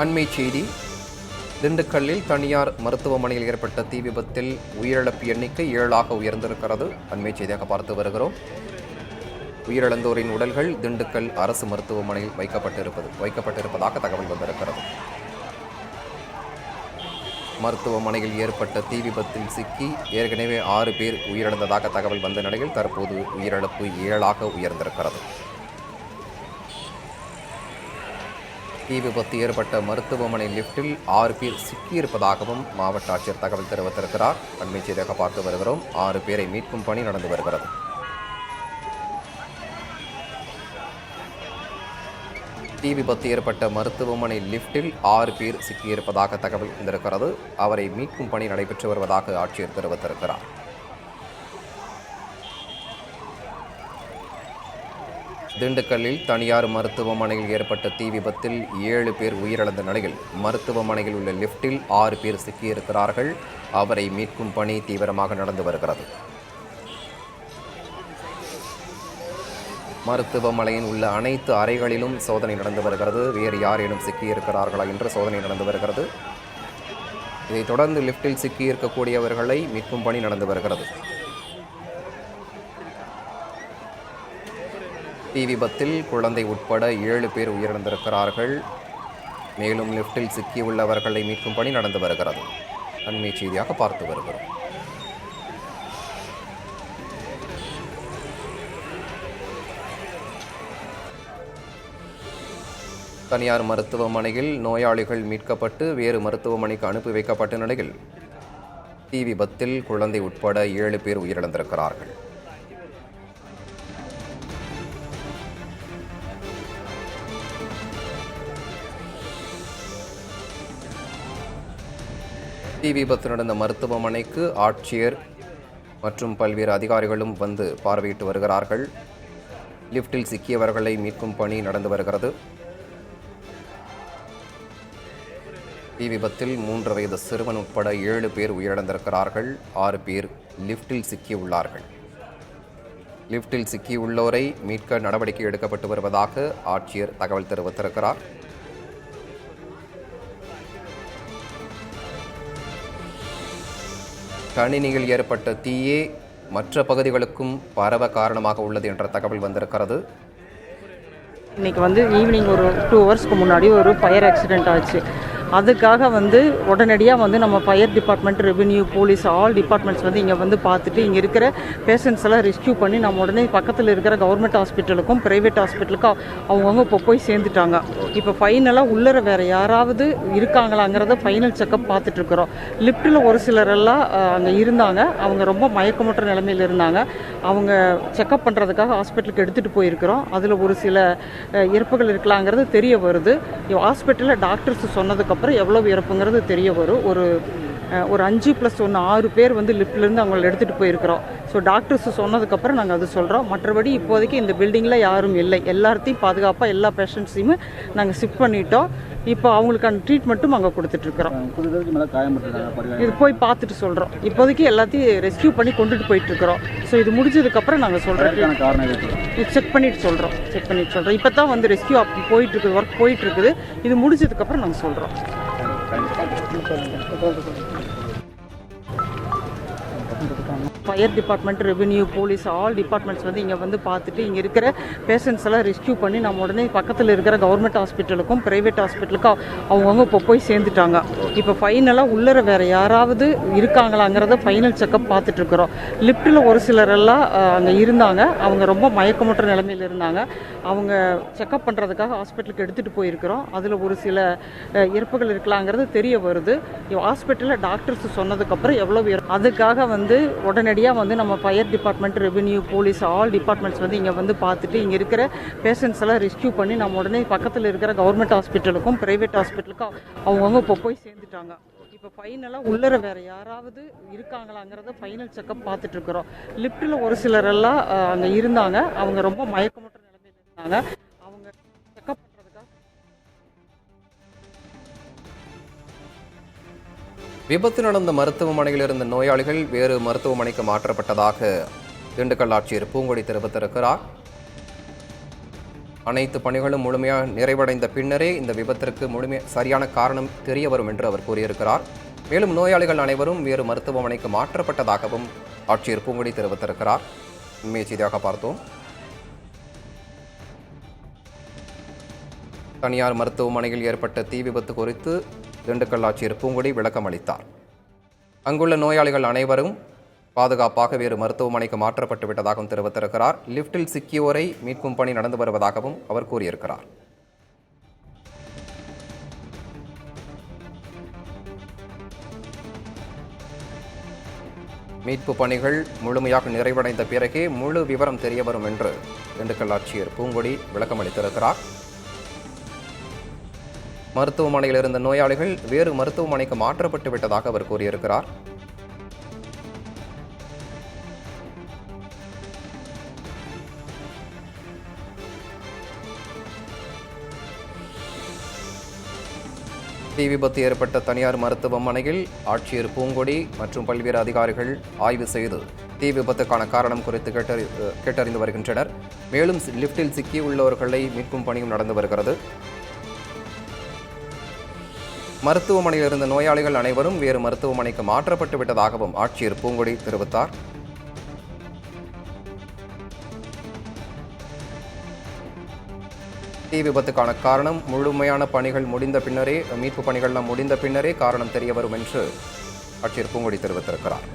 அண்மை செய்தி. திண்டுக்கல்லில் தனியார் மருத்துவமனையில் ஏற்பட்ட தீ விபத்தில் உயிரிழப்பு எண்ணிக்கை 7ஆக உயர்ந்திருக்கிறது. அண்மை செய்தியாக பார்த்து வருகிறோம். உயிரிழந்தோரின் உடல்கள் திண்டுக்கல் அரசு மருத்துவமனையில் வைக்கப்பட்டிருப்பதாக தகவல் வந்திருக்கிறது. மருத்துவமனையில் ஏற்பட்ட தீ விபத்தில் சிக்கி ஏற்கனவே 6 பேர் உயிரிழந்ததாக தகவல் வந்த நிலையில் தற்போது உயிரிழப்பு 7ஆக உயர்ந்திருக்கிறது. தீ விபத்து ஏற்பட்ட மருத்துவமனை லிப்டில் 6 பேர் சிக்கியிருப்பதாகவும் மாவட்ட ஆட்சியர் தகவல் தெரிவித்திருக்கிறார். அண்மை செய்தியாக பார்த்து வருகிறோம். 6 பேரை மீட்கும் பணி நடந்து வருகிறது. தீ விபத்து ஏற்பட்ட மருத்துவமனை லிப்டில் 6 பேர் சிக்கியிருப்பதாக தகவல் வந்திருக்கிறது. அவரை மீட்கும் பணி நடைபெற்று வருவதாக ஆட்சியர் தெரிவித்திருக்கிறார். திண்டுக்கல்லில் தனியார் மருத்துவமனையில் ஏற்பட்ட தீ விபத்தில் 7 பேர் உயிரிழந்த நிலையில் மருத்துவமனையில் உள்ள லிப்டில் 6 பேர் சிக்கியிருக்கிறார்கள். அவரை மீட்கும் பணி தீவிரமாக நடந்து வருகிறது. மருத்துவமனையில் உள்ள அனைத்து அறைகளிலும் சோதனை நடந்து வருகிறது. வேறு யாரேனும் சிக்கியிருக்கிறார்களா என்று சோதனை நடந்து வருகிறது. இதைத் தொடர்ந்து லிப்டில் சிக்கியிருக்கக்கூடியவர்களை மீட்கும் பணி நடந்து வருகிறது. தீ விபத்தில் குழந்தை உட்பட 7 பேர் உயிரிழந்திருக்கிறார்கள். மேலும் லிப்டில் சிக்கியுள்ளவர்களை மீட்கும் பணி நடந்து வருகிறது. அண்மை செய்தியாக பார்த்து வருகிறோம். தனியார் மருத்துவமனையில் நோயாளிகள் மீட்கப்பட்டு வேறு மருத்துவமனைக்கு அனுப்பி வைக்கப்பட்ட நிலையில் தீ விபத்தில் குழந்தை உட்பட 7 பேர் உயிரிழந்திருக்கிறார்கள். தீ விபத்து நடந்த மருத்துவமனைக்கு ஆட்சியர் மற்றும் பல்வேறு அதிகாரிகளும் வந்து பார்வையிட்டு வருகிறார்கள். லிப்டில் சிக்கியவர்களை மீட்கும் பணி நடந்து வருகிறது. தீ விபத்தில் 3 வயது சிறுவன் உட்பட 7 பேர் உயிரிழந்திருக்கிறார்கள். 6 பேர் லிப்டில் சிக்கியுள்ளார்கள். லிப்டில் சிக்கியுள்ளோரை மீட்க நடவடிக்கை எடுக்கப்பட்டு வருவதாக ஆட்சியர் தகவல் தெரிவித்திருக்கிறார். கணினியில் ஏற்பட்ட தீயே மற்ற பகுதிகளுக்கும் பரவ காரணமாக உள்ளது என்ற தகவல் வந்திருக்கிறது. இன்றைக்கி ஈவினிங் ஒரு 2 ஹவர்ஸ்க்கு முன்னாடி ஒரு ஃபயர் ஆக்சிடெண்ட் ஆச்சு. அதுக்காக உடனடியாக நம்ம fire department, revenue, police, all departments இங்கே பார்த்துட்டு இங்கே இருக்கிற பேஷண்ட்ஸ் எல்லாம் ரெஸ்க்யூ பண்ணி நம்ம உடனே பக்கத்தில் இருக்கிற கவர்மெண்ட் ஹாஸ்பிட்டலுக்கும் ப்ரைவேட் ஹாஸ்பிட்டலுக்கும் அவங்கவுங்க இப்போ போய் சேர்ந்துட்டாங்க. இப்போ ஃபைனலாக உள்ளர வேறு யாராவது இருக்காங்களாங்கிறத ஃபைனல் செக்கப் பார்த்துட்ருக்குறோம். லிஃப்ட்டில் ஒரு சிலரெல்லாம் அங்கே இருந்தாங்க. அவங்க ரொம்ப மயக்கமுற்ற நிலைமையில் இருந்தாங்க. அவங்க செக்கப் பண்ணுறதுக்காக ஹாஸ்பிட்டலுக்கு எடுத்துகிட்டு போயிருக்கிறோம். அதில் ஒரு சில இறப்புகள் இருக்கலாங்கிறது தெரிய வருது. ஹாஸ்பிட்டலில் டாக்டர்ஸ் சொன்னதுக்கப்புறம் எவ்வளவு இறப்புங்கிறது தெரிய வரும். ஒரு 5+1 6 பேர் லிஃப்ட்லேருந்து அவங்களை எடுத்துகிட்டு போயிருக்கிறோம். ஸோ டாக்டர்ஸ் சொன்னதுக்கப்புறம் நாங்கள் அது சொல்கிறோம். மற்றபடி இப்போதைக்கு இந்த பில்டிங்கில் யாரும் இல்லை. எல்லாத்தையும் பாதுகாப்பாக எல்லா பேஷண்ட்ஸையுமே நாங்கள் ஷிஃப்ட் பண்ணிட்டோம். இப்போ அவங்களுக்கான ட்ரீட்மெண்ட்டும் அங்கே கொடுத்துட்ருக்குறோம். இது போய் பார்த்துட்டு சொல்கிறோம். இப்போதைக்கு எல்லாத்தையும் ரெஸ்க்யூ பண்ணி கொண்டுட்டு போயிட்டுருக்குறோம். ஸோ இது முடிஞ்சதுக்கப்புறம் நாங்கள் சொல்கிறோம். செக் பண்ணிட்டு சொல்கிறோம். இப்போ தான் ரெஸ்க்யூ போயிட்டுருக்குது, ஒர்க் போயிட்டுருக்குது. இது முடிஞ்சதுக்கப்புறம் நாங்கள் சொல்கிறோம். Fire department, revenue, police, all departments இங்கே பார்த்துட்டு இங்கே இருக்கிற பேஷண்ட்ஸ் எல்லாம் ரெஸ்க்யூ பண்ணி நம்ம உடனே பக்கத்தில் இருக்கிற கவர்மெண்ட் ஹாஸ்பிட்டலுக்கும் ப்ரைவேட் ஹாஸ்பிட்டலுக்கும் அவங்கவுங்க இப்போ போய் சேர்ந்துட்டாங்க. இப்போ ஃபைனலாக உள்ளர வேறு யாராவது இருக்காங்களாங்கிறத ஃபைனல் செக்கப் பார்த்துட்ருக்குறோம். லிஃப்ட்டில் ஒரு சிலரெல்லாம் அங்கே இருந்தாங்க. அவங்க ரொம்ப மயக்கமுற்ற நிலைமையில் இருந்தாங்க. அவங்க செக்கப் பண்ணுறதுக்காக ஹாஸ்பிட்டலுக்கு எடுத்துகிட்டு போயிருக்கிறோம். அதில் ஒரு சில இறப்புகள் இருக்கலாங்கிறது தெரிய வருது. ஹாஸ்பிட்டலில் டாக்டர்ஸ் சொன்னதுக்கப்புறம் எவ்வளோ அதுக்காக உடனடியாக நம்ம fire department, revenue, police, all departments இங்கே பார்த்துட்டு இங்கே இருக்கிற பேஷண்ட்ஸ் எல்லாம் ரெஸ்க்யூ பண்ணி நம்ம உடனே பக்கத்தில் இருக்கிற கவர்மெண்ட் ஹாஸ்பிட்டலுக்கும் ப்ரைவேட் ஹாஸ்பிட்டலுக்கும் அவங்கவுங்க இப்போ போய் சேர்ந்துட்டாங்க. இப்போ ஃபைனலாக உள்ளர வேறு யாராவது இருக்காங்களாங்கிறத ஃபைனல் செக்கப் பார்த்துட்ருக்குறோம். லிஃப்ட்டில் ஒரு சிலரெல்லாம் அங்கே இருந்தாங்க. அவங்க ரொம்ப மயக்கமுற்ற நிலைமையில் இருந்தாங்க. அவங்க செக்கப் பண்ணுறதுக்காக விபத்து நடந்த மருத்துவமனையில் இருந்த நோயாளிகள் வேறு மருத்துவமனைக்கு மாற்றப்பட்டதாக திண்டுக்கல் ஆட்சியர் பூங்கொடி தெரிவித்திருக்கிறார். அனைத்து பணிகளும் முழுமையாக நிறைவடைந்த பின்னரே இந்த விபத்திற்கு சரியான காரணம் தெரிய வரும் என்று அவர் கூறியிருக்கிறார். மேலும் நோயாளிகள் அனைவரும் வேறு மருத்துவமனைக்கு மாற்றப்பட்டதாகவும் ஆட்சியர் பூங்குடி தெரிவித்திருக்கிறார். உண்மையை செய்தியாக பார்த்தோம். தனியார் மருத்துவமனையில் ஏற்பட்ட தீ விபத்து குறித்து திண்டுக்கல் ஆட்சியர் பூங்குடி விளக்கம் அளித்தார். அங்குள்ள நோயாளிகள் அனைவரும் பாதுகாப்பாக வேறு மருத்துவமனைக்கு மாற்றப்பட்டு விட்டதாகவும் தெரிவித்திருக்கிறார். லிப்டில் சிக்கியோரை மீட்கும் பணி நடந்து வருவதாகவும் அவர் கூறியிருக்கிறார். மீட்பு பணிகள் முழுமையாக நிறைவடைந்த பிறகே முழு விவரம் தெரிய வரும் என்று திண்டுக்கல் ஆட்சியர் பூங்குடி விளக்கம் அளித்திருக்கிறார். மருத்துவமனையில் இருந்த நோயாளிகள் வேறு மருத்துவமனைக்கு மாற்றப்பட்டு விட்டதாக அவர் கூறியிருக்கிறார். தீ விபத்து ஏற்பட்ட தனியார் மருத்துவமனையில் ஆட்சியர் பூங்கொடி மற்றும் பல்வேறு அதிகாரிகள் ஆய்வு செய்து தீ விபத்துக்கான காரணம் குறித்து கேட்டறிந்து வருகின்றனர். மேலும் லிப்டில் சிக்கியுள்ளவர்களை மீட்கும் பணியும் நடந்து வருகிறது. மருத்துவமனையில் இருந்த நோயாளிகள் அனைவரும் வேறு மருத்துவமனைக்கு மாற்றப்பட்டு விட்டதாகவும் ஆட்சியர் பூங்கொடி தெரிவித்தார். தீ விபத்துக்கான காரணம் முழுமையான பணிகள் முடிந்த பின்னரே மீட்பு பணிகள்லாம் முடிந்த பின்னரே காரணம் தெரிய வரும் என்று ஆட்சியர் பூங்கொடி தெரிவித்திருக்கிறார்.